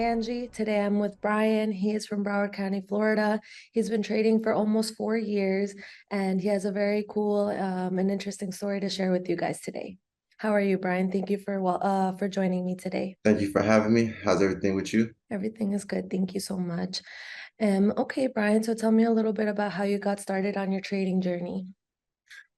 Angie. Today I'm with Brian. He is from Broward County, Florida. He's been trading for almost 4 years, and he has a very cool and interesting story to share with you guys today. How are you, Brian? Thank you for joining me today. Thank you for having me. How's everything with you? Everything is good. Thank you so much. Okay, Brian, so tell me a little bit about how you got started on your trading journey.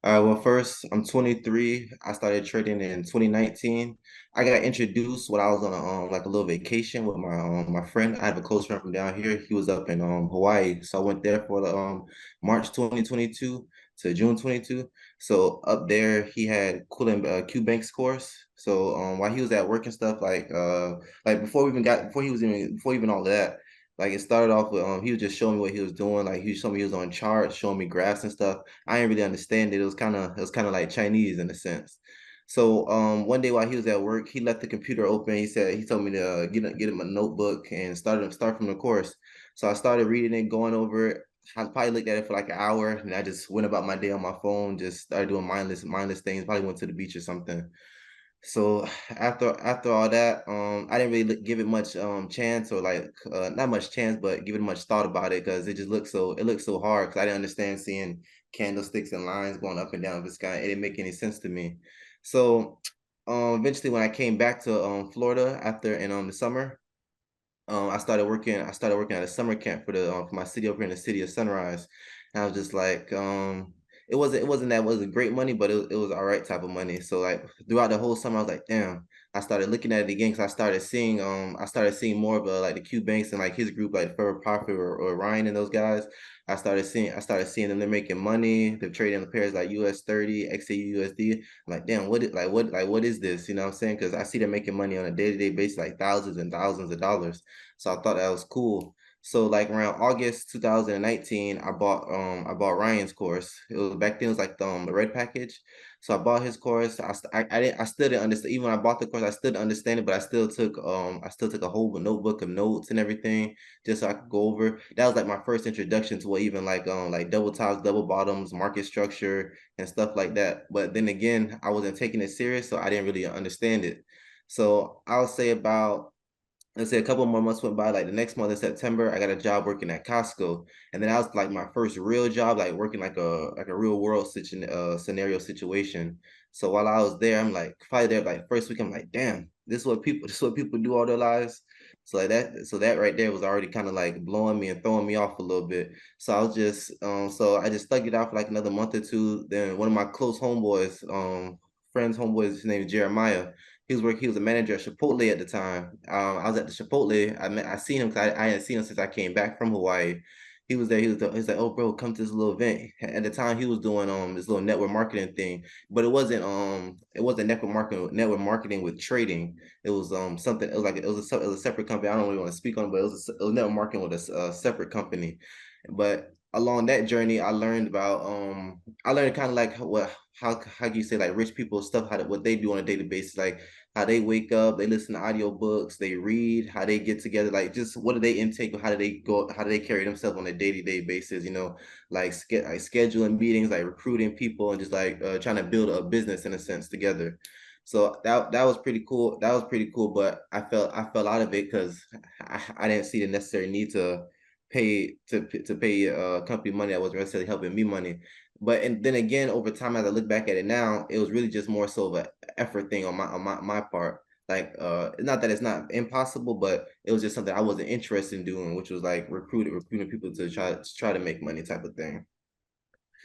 All right, well, first, I'm 23. I started trading in 2019. I got introduced when I was on a little vacation with my friend. I have a close friend from down here. He was up in Hawaii, so I went there for the March 2022 to June 22. So up there, he had cooling Q Banks course. So while he was at work and stuff, like before even all of that. Like it started off with he was just showing me what he was doing. Like he showed me he was on charts, showing me graphs and stuff. I didn't really understand it. It was kind of like Chinese in a sense. So one day while he was at work, he left the computer open. He told me to get him a notebook and start from the course. So I started reading it, going over it. I probably looked at it for like an hour, and I just went about my day on my phone, just started doing mindless things. Probably went to the beach or something. So after all that, I didn't really give it much chance or like not much chance, but give it much thought about it because it looked so hard because I didn't understand seeing candlesticks and lines going up and down the sky. It didn't make any sense to me. So eventually when I came back to Florida after in the summer, I started working at a summer camp for my city over here in the city of Sunrise. And I was just like, it wasn't great money, but it was all right type of money. So like throughout the whole summer, I was like, damn. I started looking at it again because I started seeing more of like the Q Banks and like his group, like Fur Profit or Ryan and those guys. I started seeing them. They're making money. They're trading the pairs like US 30, XAU USD. I'm like, damn, what is this? You know what I'm saying? Because I see them making money on a day-to-day basis, like thousands and thousands of dollars. So I thought that was cool. So like around August 2019, I bought Ryan's course. It was back then it was like the red package. So I bought his course. I still didn't understand. Even when I bought the course, I still didn't understand it, but I still took a whole notebook of notes and everything just so I could go over. That was like my first introduction to what even like double tops, double bottoms, market structure and stuff like that. But then again, I wasn't taking it serious, so I didn't really understand it. So I'll say about let's say a couple more months went by. Like the next month in September, I got a job working at Costco, and then that was like my first real job, like working like a real world scenario situation. So while I was there, I'm like probably there like first week, I'm like, damn, this is what people do all their lives. So that right there was already kind of like blowing me and throwing me off a little bit. So I just stuck it out for like another month or two. Then one of my close homeboys, friends, homeboys, his name is Jeremiah. He was a manager at Chipotle at the time. I was at the Chipotle. I seen him because I hadn't seen him since I came back from Hawaii. He was there. He was like, "Oh, bro, come to this little event." At the time, he was doing this little network marketing thing, but it wasn't network marketing with trading. It was something. It was a separate company. I don't really want to speak on it, but it was network marketing with a separate company. But along that journey, I learned kind of like how do you say like rich people stuff, what they do on a daily basis, like how they wake up, they listen to audiobooks, they read, how they get together, like just what do they intake, how do they carry themselves on a day-to-day basis, like scheduling meetings, like recruiting people and just like trying to build a business in a sense together. So that was pretty cool. That was pretty cool, but I fell out of it because I didn't see the necessary need to pay company money that wasn't necessarily helping me money. But and then again, over time, as I look back at it now, it was really just more so of an effort thing on my part. Like not that it's not impossible, but it was just something I wasn't interested in doing, which was like recruiting people to try to make money type of thing.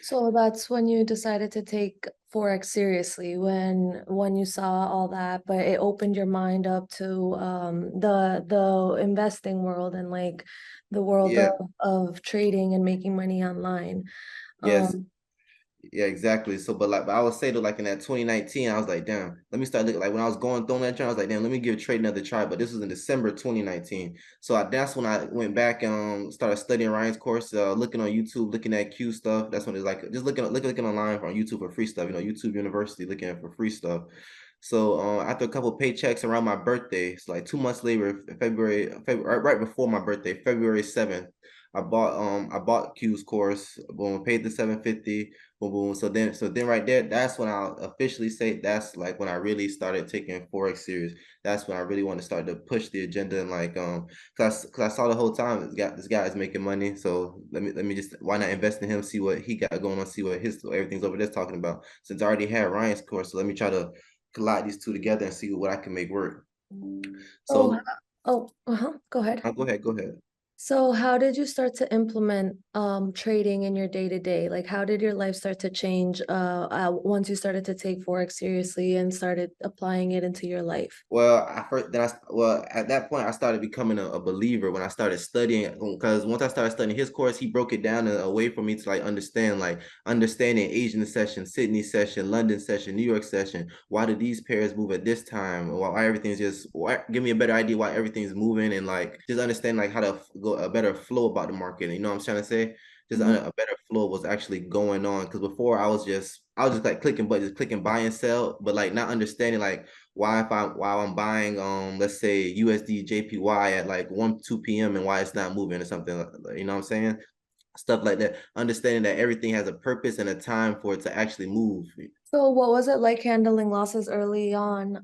So that's when you decided to take Forex seriously, when you saw all that, but it opened your mind up to the investing world and like the world Yeah. of trading and making money online. Yes. Um, Yeah, exactly. But I would say that like in that 2019, I was like, damn, let me start looking like when I was going through that journey, I was like, damn, let me give trade another try. But this was in December 2019. So that's when I went back and started studying Ryan's course, looking on YouTube, looking at Q stuff. That's when it's like just looking online on YouTube for free stuff, YouTube University, looking at for free stuff. So after a couple of paychecks around my birthday, it's like 2 months later, February, right before my birthday, February 7th, I bought Q's course, boom, paid the 750, boom, boom. So then right there, that's when I'll officially say that's like when I really started taking Forex serious. That's when I really want to start to push the agenda and like cause I saw the whole time this guy is making money. So let me just, why not invest in him, see what he got going on, see what everything's over there talking about. Since I already had Ryan's course, so let me try to collide these two together and see what I can make work. Oh, So go ahead. go ahead, go ahead. So how did you start to implement trading in your day-to-day? Like how did your life start to change once you started to take Forex seriously and started applying it into your life? Well, at that point I started becoming a believer when I started studying, because once I started studying his course, he broke it down in a way for me to like understanding Asian session, Sydney session, London session, New York session. Why do these pairs move at this time? Why everything's just give me a better idea why everything's moving, and like just understand like how to go a better flow about the market. You know what I'm trying to say? Just Mhm. a better flow was actually going on, because before I was just like clicking buttons, clicking buy and sell, but like not understanding like while I'm buying let's say USD JPY at like 1-2 p.m. and why it's not moving or something, you know what I'm saying? Stuff like that. Understanding that everything has a purpose and a time for it to actually move. So what was it like handling losses early on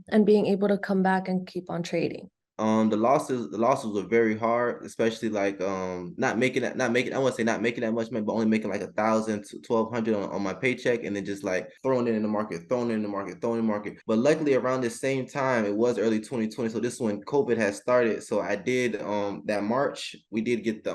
and being able to come back and keep on trading? The losses were very hard, especially like I want to say not making that much money, but only making like 1,000 to 1,200 on my paycheck, and then just like throwing it in the market, throwing it in the market, throwing it in the market. But luckily around the same time, it was early 2020, so this is when COVID had started. So I did that March, we did get the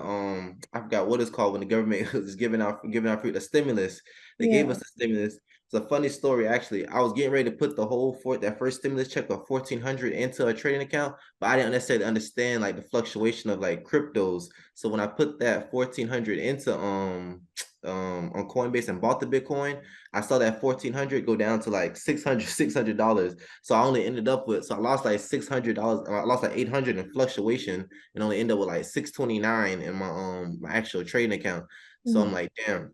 I forgot what it's called when the government was giving out free the stimulus. They gave Yeah. us the stimulus. It's a funny story, actually. I was getting ready to put the whole that first stimulus check of 1,400 into a trading account, but I didn't necessarily understand like the fluctuation of like cryptos. So when I put that 1,400 into on Coinbase and bought the Bitcoin, I saw that 1,400 go down to like $600. So I only ended up with, so I lost like $600. I lost like 800 in fluctuation, and only ended up with like 629 in my actual trading account. So I'm Mhm. like, damn.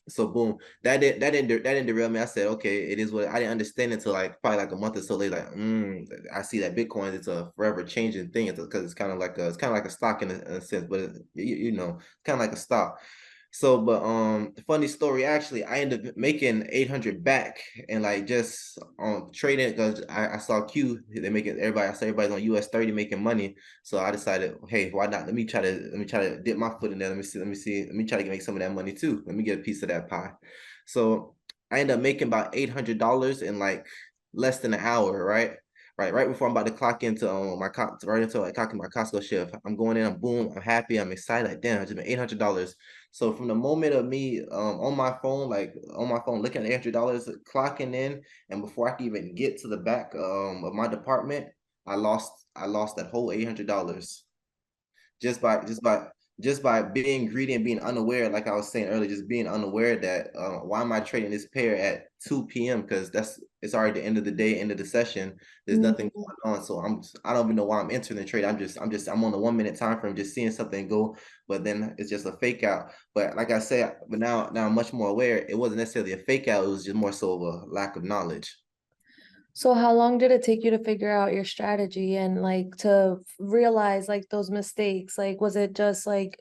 So boom, that didn't derail me. I said, okay, it is what I didn't understand until like probably like a month or so later. Like, I see that Bitcoin is a forever changing thing. Because it's kind of like a stock in a sense, but you know, it's kind of like a stock. So, but the funny story, actually, I ended up making 800 back, and like just trading, because I saw Q, they making everybody. I saw everybody's on US 30 making money. So I decided, hey, why not? Let me try to dip my foot in there. Let me try to make some of that money too. Let me get a piece of that pie. So I ended up making about $800 in like less than an hour, right? Right before I'm about to clock into right into like clocking my Costco shift. I'm going in, I'm boom, I'm happy, I'm excited. Like, damn, I just made $800. So from the moment of me on my phone, looking at $800, clocking in, and before I could even get to the back of my department, I lost that whole $800, just by being greedy and being unaware. Like I was saying earlier, just being unaware that why am I trading this pair at 2 p.m., because it's already the end of the day, end of the session. There's nothing Mhm. going on, so I don't even know why I'm entering the trade. I'm on the 1 minute time frame, just seeing something go, but then it's just a fake out. But like I said, but now I'm much more aware. It wasn't necessarily a fake out. It was just more so of a lack of knowledge. So how long did it take you to figure out your strategy and like to realize like those mistakes? Like was it just like,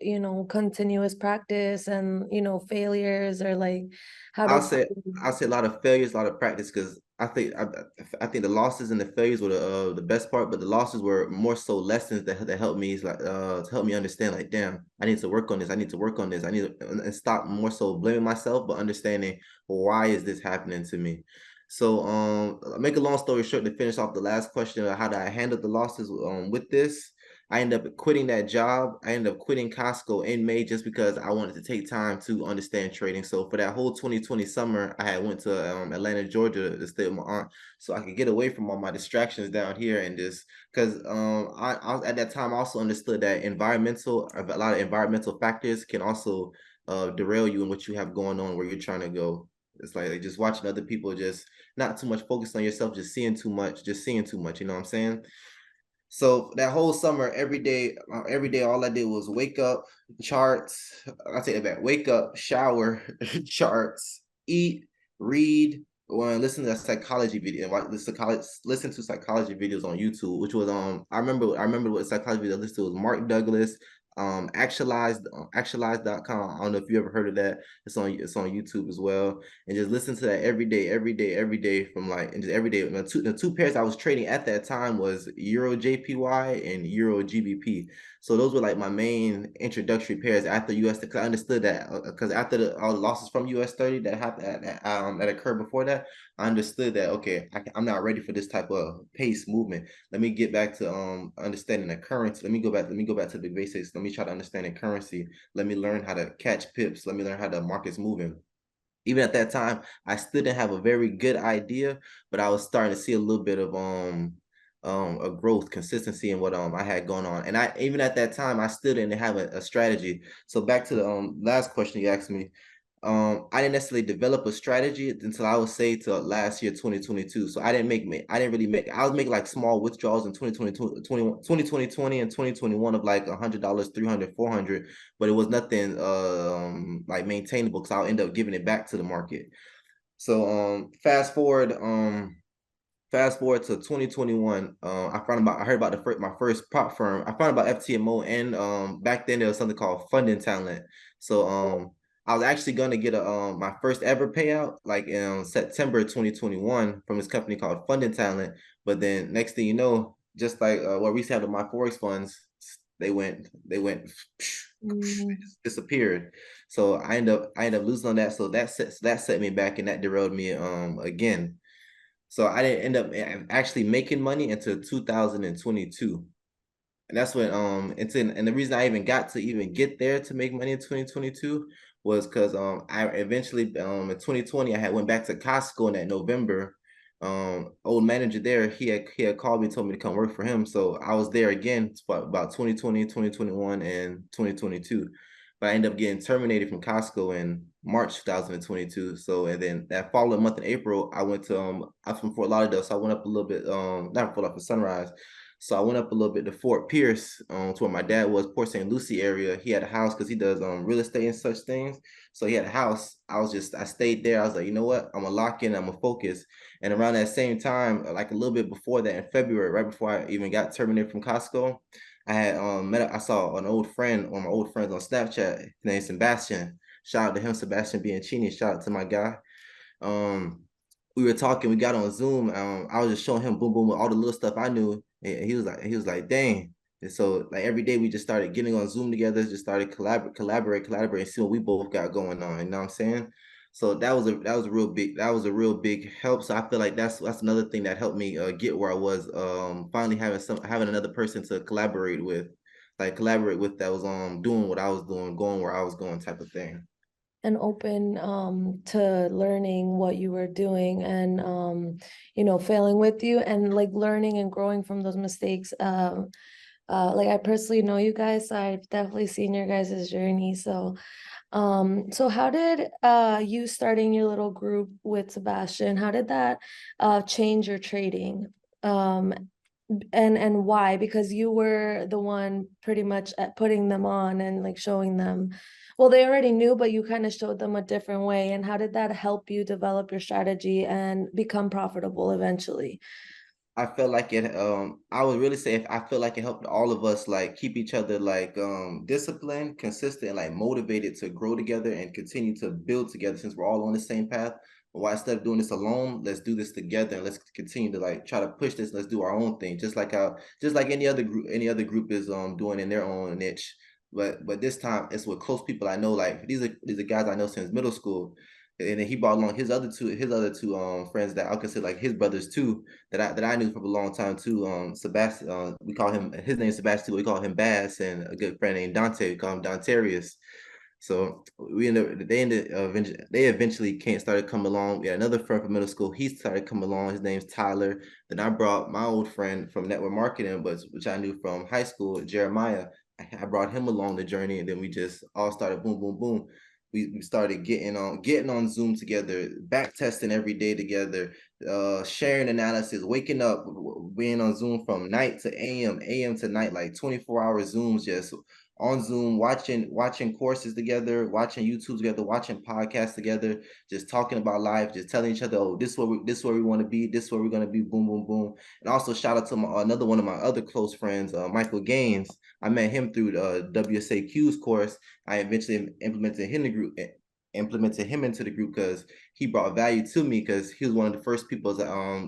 continuous practice and, failures or like how I'll did say I'll say a lot of failures, a lot of practice, because I think the losses and the failures were the best part, but the losses were more so lessons that helped me, like to help me understand, like, damn, I need to work on this, I need to work on this, I need to, and stop more so blaming myself, but understanding, why is this happening to me. So make a long story short, to finish off the last question of how did I handle the losses with this. I ended up quitting that job. I ended up quitting Costco in May, just because I wanted to take time to understand trading. So for that whole 2020 summer, I had went to Atlanta, Georgia to stay with my aunt, so I could get away from all my distractions down here, and just because I at that time also understood that a lot of environmental factors can also derail you in what you have going on, where you're trying to go. It's like just watching other people, just not too much focused on yourself, just seeing too much, you know what I'm saying? So that whole summer, every day, all I did was wake up, charts. I take it back. Wake up, shower, charts, eat, read, or listen to a psychology video. Listen to psychology videos on YouTube, which was I remember what psychology video I listened to was Mark Douglas, actualize.com. I don't know if you ever heard of that. It's on YouTube as well. And just listen to that every day from like, and just every day. The two pairs I was trading at that time was Euro JPY and Euro GBP. So those were like my main introductory pairs after US. Because I understood that because after all the losses from US 30 that happened that occurred before that, I understood that okay, I'm not ready for this type of pace movement. Let me get back to understanding the currency. Let me go back to the basics. Let me try to understand the currency. Let me learn how to catch pips. Let me learn how the market's moving. Even at that time, I still didn't have a very good idea, but I was starting to see a little bit of a growth, consistency in what I had going on. And I even at that time I still didn't have a strategy. So back to the last question you asked me, I didn't necessarily develop a strategy until I would say to last year 2022. So I didn't really make, I was making like small withdrawals in 2022 2020 and 2021 of like $100, 300, 400, but it was nothing like maintainable because I'll end up giving it back to the market. So fast forward to 2021. I heard about my first prop firm. I found about FTMO, and back then there was something called funding talent. So I was actually gonna get my first ever payout like in September 2021 from this company called Funding Talent. But then next thing you know, just like what we said with my Forex funds, they went disappeared. So I end up losing on that. So that set me back, and that derailed me again. So I didn't end up actually making money until 2022. And that's when and the reason I even got to even get there to make money in 2022 was because I eventually in 2020 I had went back to Costco in that November. Old manager there, he had called me, told me to come work for him. So I was there again about 2020, 2021, and 2022. But I ended up getting terminated from Costco in March 2022. So and then that following month in April, I went to I'm from Fort Lauderdale, so I went up a little bit, not Fort Lauderdale, Sunrise. So I went up a little bit to Fort Pierce, to where my dad was, Port St. Lucie area. He had a house because he does real estate and such things. So he had a house. I stayed there. I was like, you know what? I'm gonna lock in. I'm gonna focus. And around that same time, like a little bit before that, in February, right before I even got terminated from Costco, I had I saw an old friend, one of my old friends on Snapchat. His name's Sebastian. Shout out to him, Sebastian Bianchini. Shout out to my guy. We were talking, we got on Zoom. I was just showing him boom, boom, all the little stuff I knew. And he was like, dang. And so like every day we just started getting on Zoom together, just started collaborate, and see what we both got going on. You know what I'm saying? So that was a real big help. So I feel like that's another thing that helped me get where I was. Finally having another person to collaborate with that was doing what I was doing, going where I was going, type of thing. And open to learning what you were doing and failing with you and like learning and growing from those mistakes. Like I personally know you guys, so I've definitely seen your guys' journey. So how did you starting your little group with Sebastian, how did that change your trading? And why? Because you were the one pretty much at putting them on and like showing them. Well, they already knew, but you kind of showed them a different way. And how did that help you develop your strategy and become profitable eventually? I felt like it I would really say I feel like it helped all of us like keep each other like disciplined, consistent, and like motivated to grow together and continue to build together since we're all on the same path. But why instead of doing this alone, let's do this together and let's continue to like try to push this. Let's do our own thing, just like any other group is doing in their own niche. But this time it's with close people I know. Like these are guys I know since middle school. And then he brought along his other two friends that I consider like his brothers too, that I knew for a long time too. Sebastian, we call him, his name is Sebastian. We call him Bass, and a good friend named Dante. We call him Dontarius. So they eventually can't started coming along. We had another friend from middle school. He started coming along. His name's Tyler. Then I brought my old friend from network marketing, which I knew from high school, Jeremiah. I brought him along the journey, and then we just all started boom, boom, boom. We started getting on Zoom together, back testing every day together, sharing analysis, waking up, being on Zoom from night to AM to night, like 24-hour Zooms, just on Zoom, watching courses together, watching YouTube together, watching podcasts together, just talking about life, just telling each other, oh, this is where we want to be, this is where we're gonna be, boom, boom, boom. And also shout out to another one of my other close friends, Michael Gaines. I met him through the WSAQ's course. I eventually implemented him into the group because he brought value to me, because he was one of the first people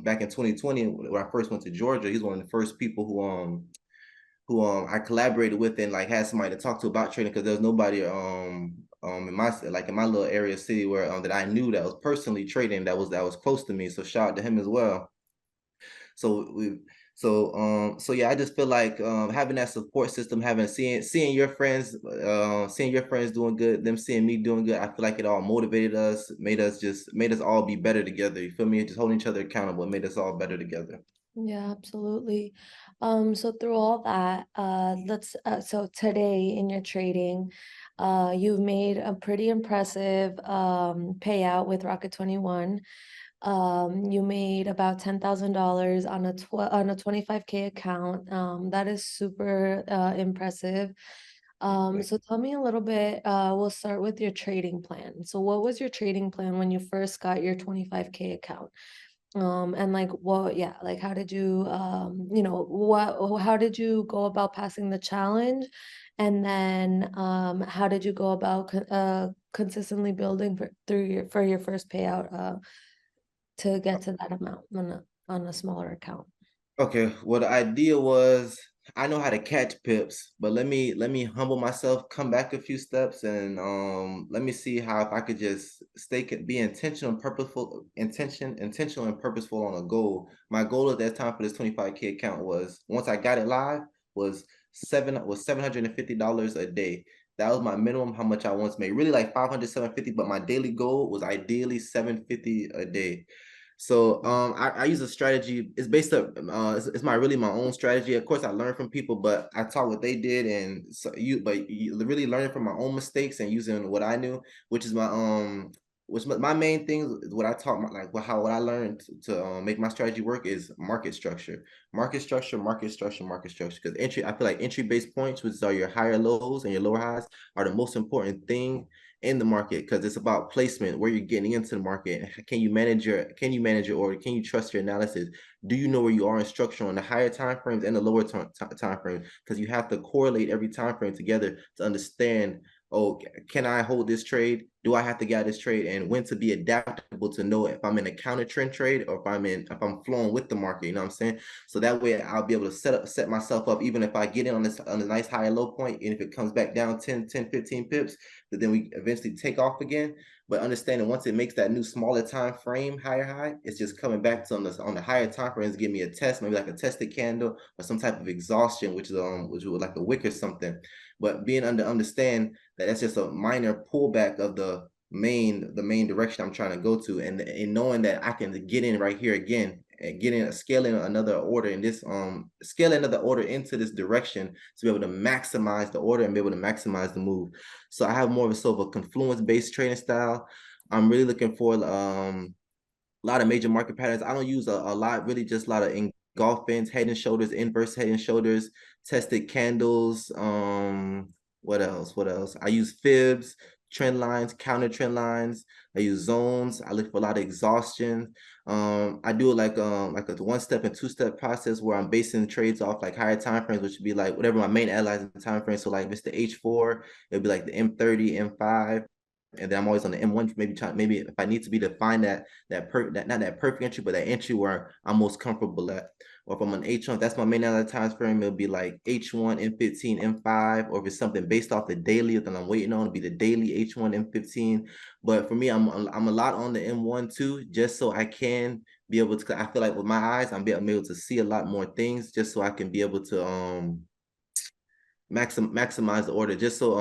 back in 2020 when I first went to Georgia. He's one of the first people who I collaborated with and like had somebody to talk to about trading, because there was nobody in my little area city where that I knew that was personally trading, that was close to me. So shout out to him as well. So yeah, I just feel like having that support system, seeing your friends doing good, them seeing me doing good, I feel like it all motivated us, made us all be better together. You feel me? Just holding each other accountable, it made us all better together. Yeah, absolutely. So through all that, so today in your trading, you've made a pretty impressive payout with Rocket 21. You made about $10,000 on a 25K account. That is super impressive. So tell me a little bit, we'll start with your trading plan. So what was your trading plan when you first got your 25K account? And like what, yeah, like how did you how did you go about passing the challenge? And then how did you go about consistently building for your first payout to get to that amount on a smaller account? Okay, well, the idea was, I know how to catch pips, but let me humble myself, come back a few steps, and let me see how, if I could just be intentional and purposeful on a goal. My goal at that time for this 25K account was, once I got it live, was $750 a day. That was my minimum, how much I once made. Really like 500, 750, but my daily goal was ideally 750 a day. So I use a strategy. It's based up. It's my own strategy. Of course, I learned from people, but I taught what they did, and so you really learning from my own mistakes and using what I knew, which is my main thing is what I taught what I learned to make my strategy work is market structure, market structure, market structure, market structure. Because I feel like entry based points, which are your higher lows and your lower highs, are the most important thing in the market, because it's about placement, where you're getting into the market. Can you manage your order? Can you trust your analysis? Do you know where you are in structure on the higher time frames and the lower time frames? Because you have to correlate every time frame together to understand, oh, can I hold this trade? Do I have to get this trade? And when to be adaptable to know if I'm in a counter trend trade or if I'm flowing with the market, you know what I'm saying? So that way I'll be able to set myself up, even if I get in on a nice high and low point, and if it comes back down 10, 15 pips, that then we eventually take off again. But understanding, once it makes that new smaller time frame higher high, it's just coming back to on the higher time frames, give me a test, maybe like a tested candle or some type of exhaustion, which was like a wick or something. But being understand that that's just a minor pullback of the main direction I'm trying to go to, and knowing that I can get in right here again and scaling another order into this direction to be able to maximize the order and be able to maximize the move. So I have more of a sort of a confluence based trading style. I'm really looking for a lot of major market patterns. I don't use a lot, really just a lot of engulfings, head and shoulders, inverse head and shoulders, tested candles. What else? I use fibs, trend lines, counter trend lines. I use zones. I look for a lot of exhaustion. I do it like a 1-step and 2-step process where I'm basing trades off like higher time frames, which would be like whatever my main allies in the time frame. So like if it's the H4, it'll be like the M30, M5. And then I'm always on the M1, maybe if I need to be to find not that perfect entry, but that entry where I'm most comfortable at. Or if I'm on H1, that's my main other time frame, it'll be like H1, M15, M5, or if it's something based off the daily that I'm waiting on, it'll be the daily H1, M15. But for me, I'm a lot on the M1 too, just so I can be able to, I feel like with my eyes, I'm able to see a lot more things, just so I can be able to maximize the order, just so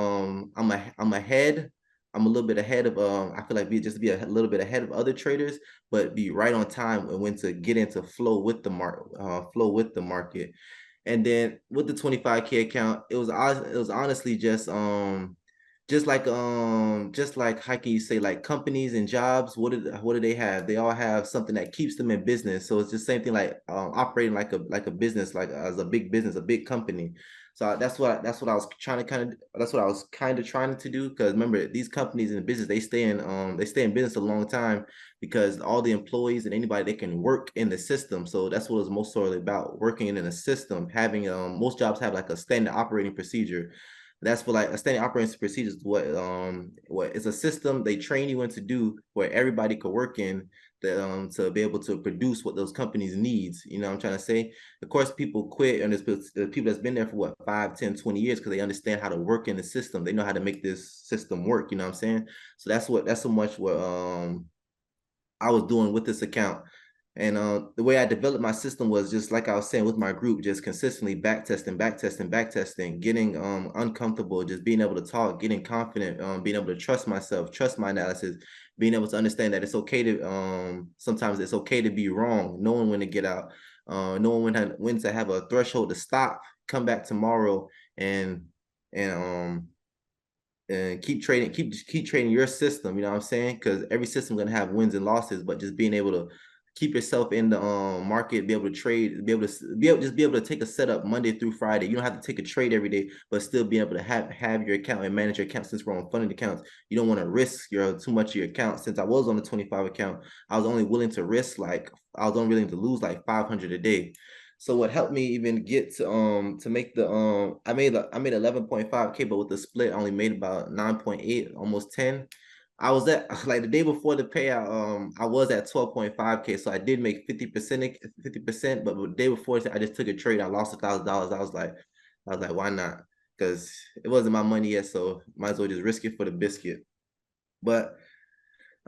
I'm ahead. I'm a little bit ahead of I feel like be a little bit ahead of other traders, but be right on time when to get into flow with the market. And then with the 25K account, it was honestly just like how can you say, like companies and jobs, what do they have? They all have something that keeps them in business. So it's the same thing like operating like a business, like as a big business, a big company. So that's what I was trying to that's what I was kind of trying to do. Because remember, these companies in the business, they stay in business a long time because all the employees and anybody, they can work in the system. So that's what it's most sorely about, working in a system, having most jobs have like a standard operating procedure. That's what, like, a standard operating procedure is what it's a system they train you in to do, where everybody could work in the, to be able to produce what those companies needs. You know what I'm trying to say? Of course, people quit, and there's people that's been there for what, 5, 10, 20 years, because they understand how to work in the system. They know how to make this system work. You know what I'm saying? So that's so much what I was doing with this account. And the way I developed my system was just like I was saying with my group, just consistently back testing, getting uncomfortable, just being able to talk, getting confident, being able to trust myself, trust my analysis, being able to understand that it's okay to sometimes it's okay to be wrong, knowing when to get out, knowing when to have a threshold to stop, come back tomorrow, and and um and keep trading your system. You know what I'm saying? Because every system gonna have wins and losses, but just being able to keep yourself in the market, be able to trade, be able to take a setup Monday through Friday. You don't have to take a trade every day, but still be able to have your account and manage your account. Since we're on funded accounts, you don't want to risk your too much of your account. Since I was on the 25 account, I was only willing to risk, like, I was only willing to lose like 500 a day. So what helped me even get to make the I made 11.5K, but with the split I only made about 9.8, almost 10. I was at like the day before the payout, I was at 12.5K. So I did make 50%, but the day before I just took a trade. I lost $1,000. I was like, why not? Because it wasn't my money yet, so might as well just risk it for the biscuit. But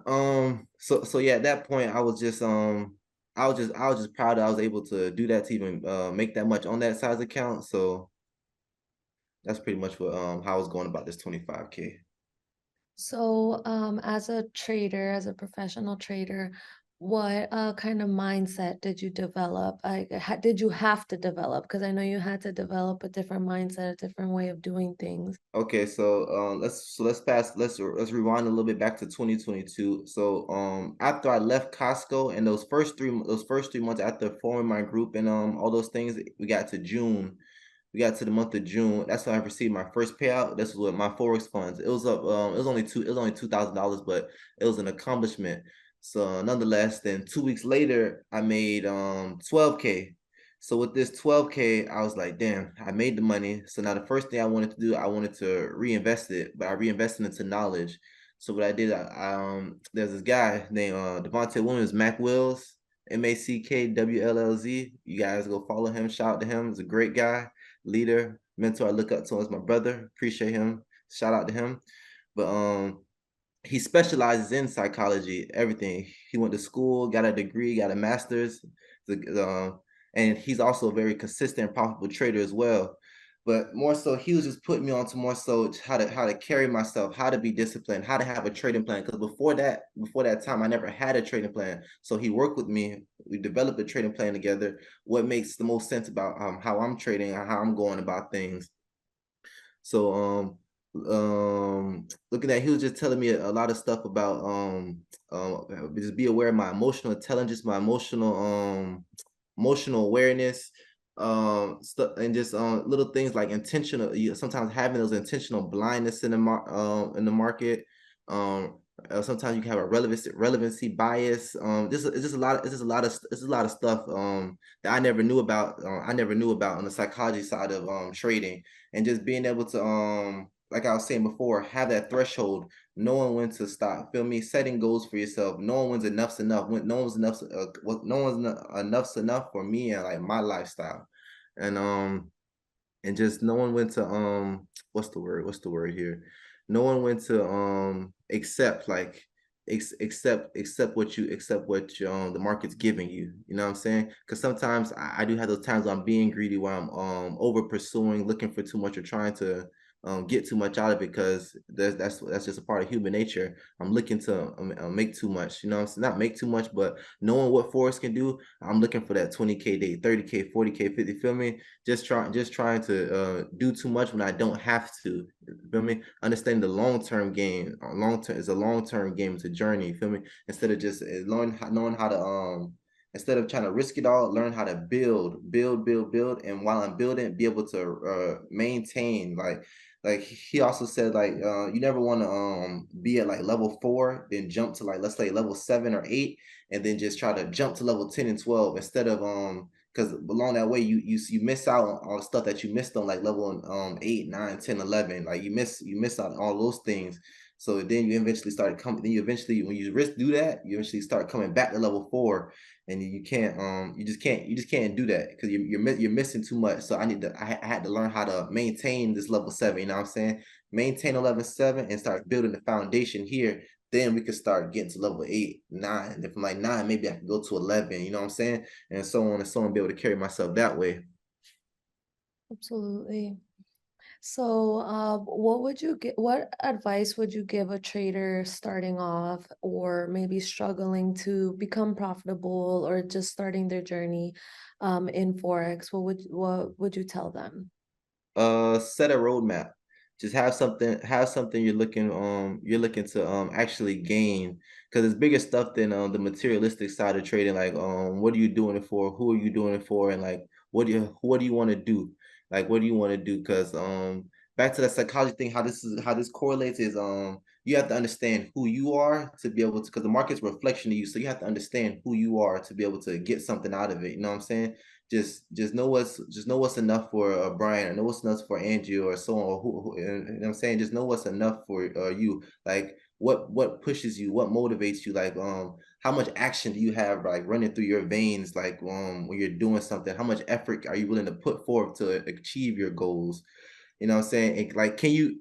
so yeah, at that point I was just proud that I was able to do that, to even make that much on that size account. So that's pretty much what how I was going about this 25K. So, as a trader, as a professional trader, what kind of mindset did you develop? Did you have to develop? Because I know you had to develop a different mindset, a different way of doing things. Okay, so let's rewind a little bit back to 2022. So after I left Costco, and those first three months after forming my group and all those things, we got to June. We got to the month of June. That's when I received my first payout. This was with my Forex funds. It was up. It was only $2,000, but it was an accomplishment. So nonetheless, then 2 weeks later, I made 12K. So with this 12K, I was like, damn, I made the money. So now the first thing I wanted to do, I wanted to reinvest it, but I reinvested into knowledge. So what I did, there's this guy named Devontae Williams, Mac Wills, MacWllz. You guys go follow him. Shout out to him. He's a great guy, leader, mentor. I look up to him as my brother. Appreciate him. Shout out to him. But he specializes in psychology, everything. He went to school, got a degree, got a master's, and he's also a very consistent, profitable trader as well. But more so, he was just putting me on to more so how to carry myself, how to be disciplined, how to have a trading plan. Because before that time, I never had a trading plan. So he worked with me. We developed a trading plan together. What makes the most sense about how I'm trading and how I'm going about things. So looking at, he was just telling me a lot of stuff about just be aware of my emotional intelligence, my emotional awareness, stuff, and just little things like intentional, sometimes having those intentional blindness in the market. Sometimes you can have a relevancy bias. It's just a lot of stuff that I never knew about. I never knew about on the psychology side of trading, and just being able to like I was saying before, have that threshold, knowing when to stop. Feel me? Setting goals for yourself, knowing when's enough's enough, when no one's enough's enough for me and like my lifestyle, and just knowing when to what's the word here, knowing when to accept, like, accept what the market's giving you. You know what I'm saying? Because sometimes I do have those times where I'm being greedy, where I'm over pursuing, looking for too much, or trying to get too much out of it, because that's just a part of human nature. I'm looking to make too much. You know what I'm saying? Not make too much, but knowing what Forex can do, I'm looking for that 20K day, 30K, 40K, 50. Feel me? Just trying to do too much when I don't have to. Feel me? Understand the long-term game. Long term is a long-term game. It's a journey. Feel me? Instead of just knowing how to Instead of trying to risk it all, learn how to build, and while I'm building, be able to maintain. Like he also said, like you never want to be at like level 4, then jump to like, let's say level 7 or 8, and then just try to jump to level 10 and 12 instead of because along that way you miss out on all the stuff that you missed on like level 8, 9, 10, 11. Like you miss out on all those things. So then you eventually start coming. Then you eventually, when you risk do that, you eventually start coming back to level 4, and you can't you just can't do that because you're missing too much. So I had to learn how to maintain this level 7. You know what I'm saying? Maintain a level 7 and start building the foundation here. Then we could start getting to level 8, 9. And from like 9, maybe I can go to 11. You know what I'm saying? And so on and so on. Be able to carry myself that way. Absolutely. So, what advice would you give a trader starting off or maybe struggling to become profitable or just starting their journey in Forex? What would you tell them? Set a roadmap. Just have something you're looking to actually gain, because it's bigger stuff than the materialistic side of trading. Like what are you doing it for? Who are you doing it for? And like what do you want to do? Like what do you want to do? Because back to that psychology thing, how this correlates is you have to understand who you are to be able to, because the market's a reflection of you. So you have to understand who you are to be able to get something out of it. You know what I'm saying? Just know what's enough for Brian, or know what's enough for Angie, or so on, or you know what I'm saying? Just know what's enough for you. Like what pushes you, what motivates you, like how much action do you have like running through your veins, like when you're doing something, how much effort are you willing to put forth to achieve your goals? You know what I'm saying? And like, can you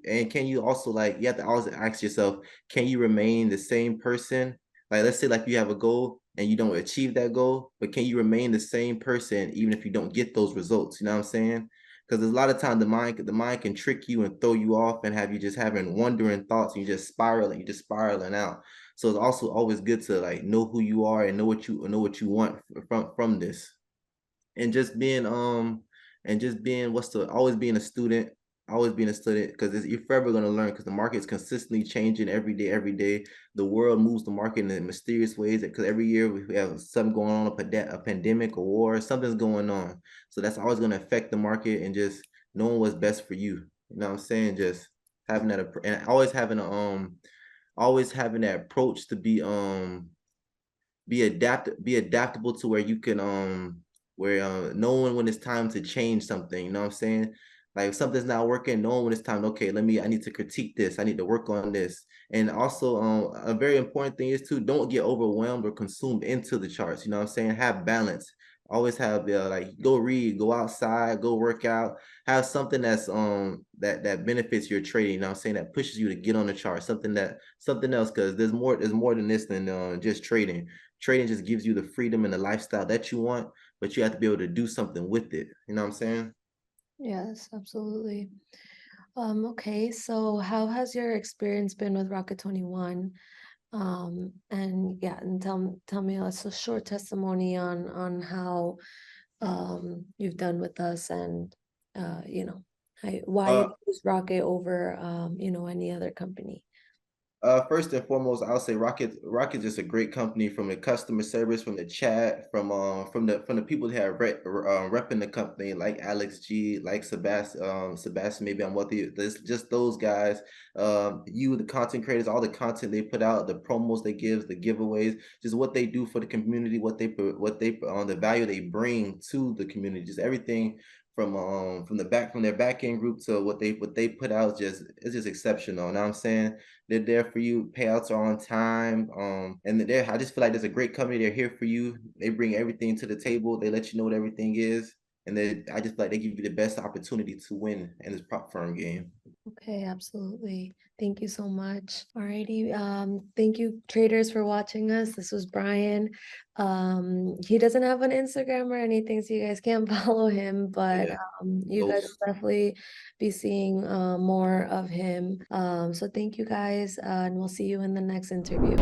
also, like, you have to always ask yourself, can you remain the same person? Like, let's say like you have a goal and you don't achieve that goal, but can you remain the same person even if you don't get those results? You know what I'm saying? Because there's a lot of time the mind can trick you and throw you off and have you just having wandering thoughts, and you're just spiraling out. So it's also always good to like know who you are and know what you want from this. And just being always being a student, because you're forever going to learn, because the market is consistently changing every day. The world moves the market in mysterious ways, because every year we have something going on, a pandemic, a war, something's going on. So that's always going to affect the market, and just knowing what's best for you. You know what I'm saying? Just having and always having that approach to be adaptable, to where you can where knowing when it's time to change something. You know what I'm saying? Like if something's not working, knowing when it's time, okay, I need to critique this, I need to work on this. And also a very important thing is to don't get overwhelmed or consumed into the charts. You know what I'm saying? Have balance. Always have like, go read, go outside, go work out, have something that benefits your trading. You know what I'm saying? That pushes you to get on the chart, something else, because there's more than this than just trading. Trading just gives you the freedom and the lifestyle that you want, but you have to be able to do something with it. You know what I'm saying? Yes, absolutely. Okay, so how has your experience been with Rocket 21? And yeah, and tell me a short testimony on how you've done with us, and why you Uh, choose Rocket over any other company. First and foremost, I'll say Rocket is just a great company, from the customer service, from the chat, from the people that have repping the company, like Alex G, like Sebastian. Maybe I'm with you. There's just those guys. The content creators, all the content they put out, the promos they give, the giveaways, just what they do for the community, what they on the value they bring to the community, just everything from their back end group to what they put out, it's just exceptional. Now I'm saying, they're there for you. Payouts are on time. And I just feel like there's a great company. They're here for you. They bring everything to the table. They let you know what everything is. And I just feel like they give you the best opportunity to win in this prop firm game. Okay, absolutely. Thank you so much. Alrighty. Thank you, traders, for watching us. This was Brian. He doesn't have an Instagram or anything, so you guys can't follow him, but Yeah. you guys Ghost. will definitely be seeing more of him. So thank you guys, and we'll see you in the next interview.